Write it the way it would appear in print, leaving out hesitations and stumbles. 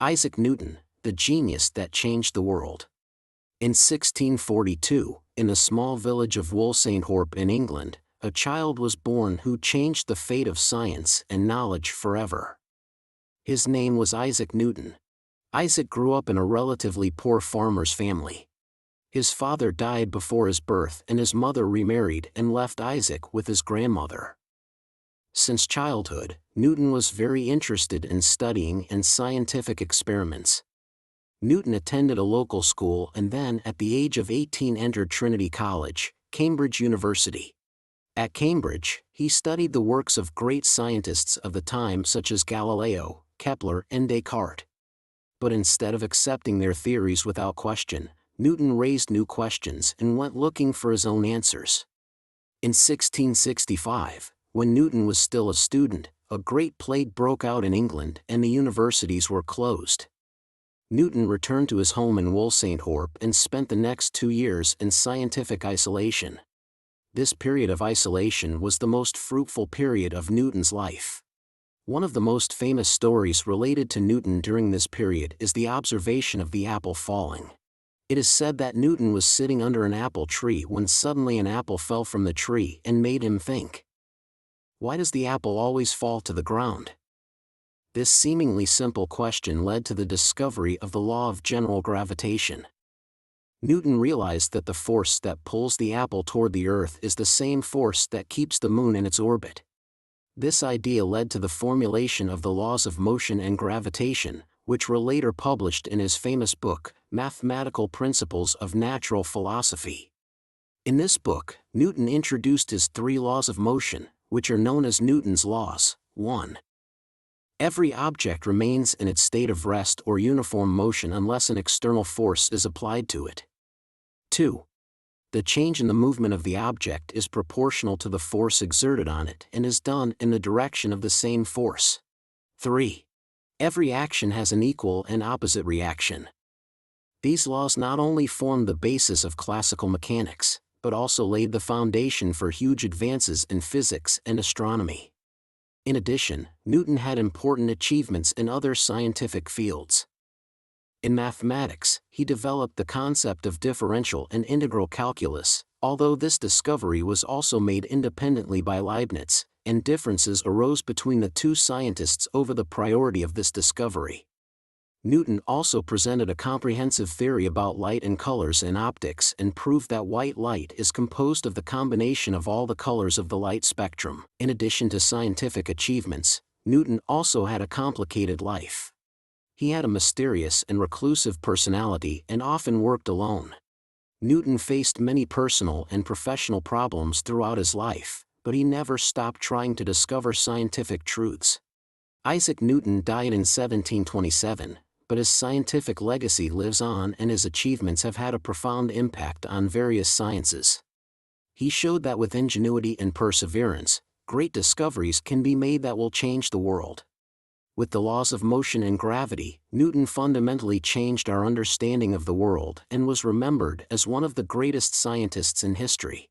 Isaac Newton, the genius that changed the world. In 1642, in the small village of Woolsthorpe in England, a child was born who changed the fate of science and knowledge forever. His name was Isaac Newton. Isaac grew up in a relatively poor farmer's family. His father died before his birth and his mother remarried and left Isaac with his grandmother. Since childhood, Newton was very interested in studying and scientific experiments. Newton attended a local school and then at the age of 18 entered Trinity College, Cambridge University. At Cambridge, he studied the works of great scientists of the time such as Galileo, Kepler and Descartes. But instead of accepting their theories without question, Newton raised new questions and went looking for his own answers. In 1665, when Newton was still a student, a great plague broke out in England and the universities were closed. Newton returned to his home in Woolsthorpe and spent the next 2 years in scientific isolation. This period of isolation was the most fruitful period of Newton's life. One of the most famous stories related to Newton during this period is the observation of the apple falling. It is said that Newton was sitting under an apple tree when suddenly an apple fell from the tree and made him think, "Why does the apple always fall to the ground?" This seemingly simple question led to the discovery of the law of general gravitation. Newton realized that the force that pulls the apple toward the Earth is the same force that keeps the Moon in its orbit. This idea led to the formulation of the laws of motion and gravitation, which were later published in his famous book, Mathematical Principles of Natural Philosophy. In this book, Newton introduced his 3 laws of motion, which are known as Newton's laws. 1. Every object remains in its state of rest or uniform motion unless an external force is applied to it. 2. The change in the movement of the object is proportional to the force exerted on it and is done in the direction of the same force. 3. Every action has an equal and opposite reaction. These laws not only formed the basis of classical mechanics, but also laid the foundation for huge advances in physics and astronomy. In addition, Newton had important achievements in other scientific fields. In mathematics, he developed the concept of differential and integral calculus, although this discovery was also made independently by Leibniz, and differences arose between the two scientists over the priority of this discovery. Newton also presented a comprehensive theory about light and colors in optics and proved that white light is composed of the combination of all the colors of the light spectrum. In addition to scientific achievements, Newton also had a complicated life. He had a mysterious and reclusive personality and often worked alone. Newton faced many personal and professional problems throughout his life, but he never stopped trying to discover scientific truths. Isaac Newton died in 1727, but his scientific legacy lives on and his achievements have had a profound impact on various sciences. He showed that with ingenuity and perseverance, great discoveries can be made that will change the world. With the laws of motion and gravity, Newton fundamentally changed our understanding of the world and was remembered as one of the greatest scientists in history.